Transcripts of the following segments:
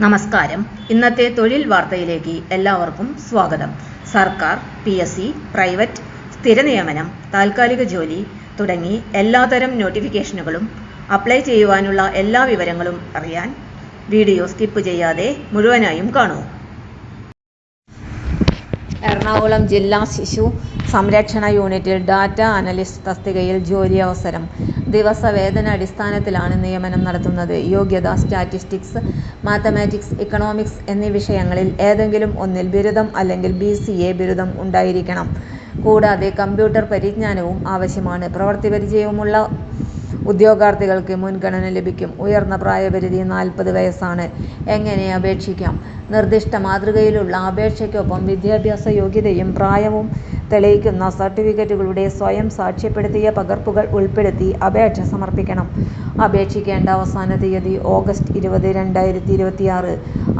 നമസ്കാരം. ഇന്നത്തെ തൊഴിൽ വാർത്തയിലേക്ക് എല്ലാവർക്കും സ്വാഗതം. സർക്കാർ, PSC, പ്രൈവറ്റ്, സ്ഥിര നിയമനം, താൽക്കാലിക ജോലി തുടങ്ങി എല്ലാത്തരം നോട്ടിഫിക്കേഷനുകളും അപ്ലൈ ചെയ്യുവാനുള്ള എല്ലാ വിവരങ്ങളും അറിയാൻ വീഡിയോ സ്കിപ്പ് ചെയ്യാതെ മുഴുവനായും കാണൂ. എറണാകുളം ജില്ലാ ശിശു സംരക്ഷണ യൂണിറ്റിൽ ഡാറ്റ അനലിസ്റ്റ് തസ്തികയിൽ ജോലി അവസരം. ദിവസവേതന അടിസ്ഥാനത്തിലാണ് നിയമനം നടത്തുന്നത്. യോഗ്യത സ്റ്റാറ്റിസ്റ്റിക്സ്, മാത്തമാറ്റിക്സ്, ഇക്കണോമിക്സ് എന്നീ വിഷയങ്ങളിൽ ഏതെങ്കിലും ഒന്നിൽ ബിരുദം അല്ലെങ്കിൽ BCA ബിരുദം ഉണ്ടായിരിക്കണം. കൂടാതെ കമ്പ്യൂട്ടർ പരിജ്ഞാനവും ആവശ്യമാണ്. പ്രവൃത്തി പരിചയമുള്ള ഉദ്യോഗാർത്ഥികൾക്ക് മുൻഗണന ലഭിക്കും. ഉയർന്ന പ്രായപരിധി 40 വയസ്സാണ്. എങ്ങനെ അപേക്ഷിക്കാം? നിർദ്ദിഷ്ട മാതൃകയിലുള്ള അപേക്ഷയ്ക്കൊപ്പം വിദ്യാഭ്യാസ യോഗ്യതയും പ്രായവും തെളിയിക്കുന്ന സർട്ടിഫിക്കറ്റുകളുടെ സ്വയം സാക്ഷ്യപ്പെടുത്തിയ പകർപ്പുകൾ ഉൾപ്പെടുത്തി അപേക്ഷ സമർപ്പിക്കണം. അപേക്ഷിക്കേണ്ട അവസാന തീയതി ഓഗസ്റ്റ് 20, 2026.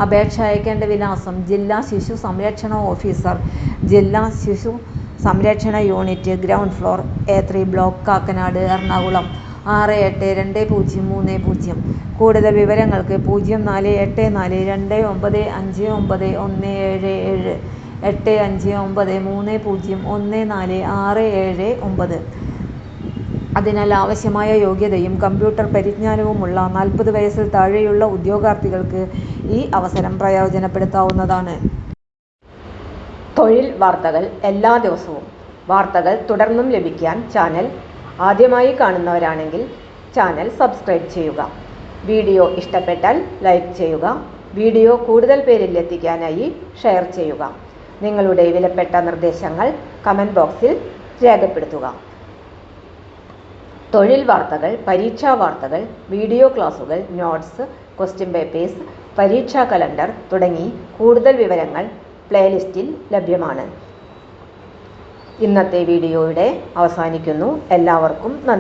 അപേക്ഷ അയക്കേണ്ട വിലാസം: ജില്ലാ ശിശു സംരക്ഷണ ഓഫീസർ, ജില്ലാ ശിശു സംരക്ഷണ unit, ground floor, A3 block, Kakkanad, Ernakulam 684030. കൂടുതൽ വിവരങ്ങൾക്ക് 0484295177 8593014679. അതിനാൽ ആവശ്യമായ യോഗ്യതയും കമ്പ്യൂട്ടർ പരിജ്ഞാനവുമുള്ള 40 വയസ്സിൽ താഴെയുള്ള ഉദ്യോഗാർത്ഥികൾക്ക് ഈ അവസരം പ്രയോജനപ്പെടുത്താവുന്നതാണ്. തൊഴിൽ വാർത്തകൾ എല്ലാ ദിവസവും. വാർത്തകൾ തുടർന്നും ലഭിക്കാൻ ചാനൽ ആദ്യമായി കാണുന്നവരാണെങ്കിൽ ചാനൽ സബ്സ്ക്രൈബ് ചെയ്യുക. വീഡിയോ ഇഷ്ടപ്പെട്ടാൽ ലൈക്ക് ചെയ്യുക. വീഡിയോ കൂടുതൽ പേരിൽ എത്തിക്കാനായി ഷെയർ ചെയ്യുക. നിങ്ങളുടെ വിലപ്പെട്ട നിർദ്ദേശങ്ങൾ കമൻറ്റ് ബോക്സിൽ രേഖപ്പെടുത്തുക. തൊഴിൽ വാർത്തകൾ, പരീക്ഷാ വാർത്തകൾ, വീഡിയോ ക്ലാസുകൾ, നോട്ട്സ്, ക്വസ്റ്റ്യൻ പേപ്പേഴ്സ്, പരീക്ഷാ കലണ്ടർ തുടങ്ങി കൂടുതൽ വിവരങ്ങൾ പ്ലേലിസ്റ്റിൽ ലഭ്യമാണ്. ഇന്നത്തെ വീഡിയോയുടെ അവസാനിക്കുന്നു. എല്ലാവർക്കും നന്ദി.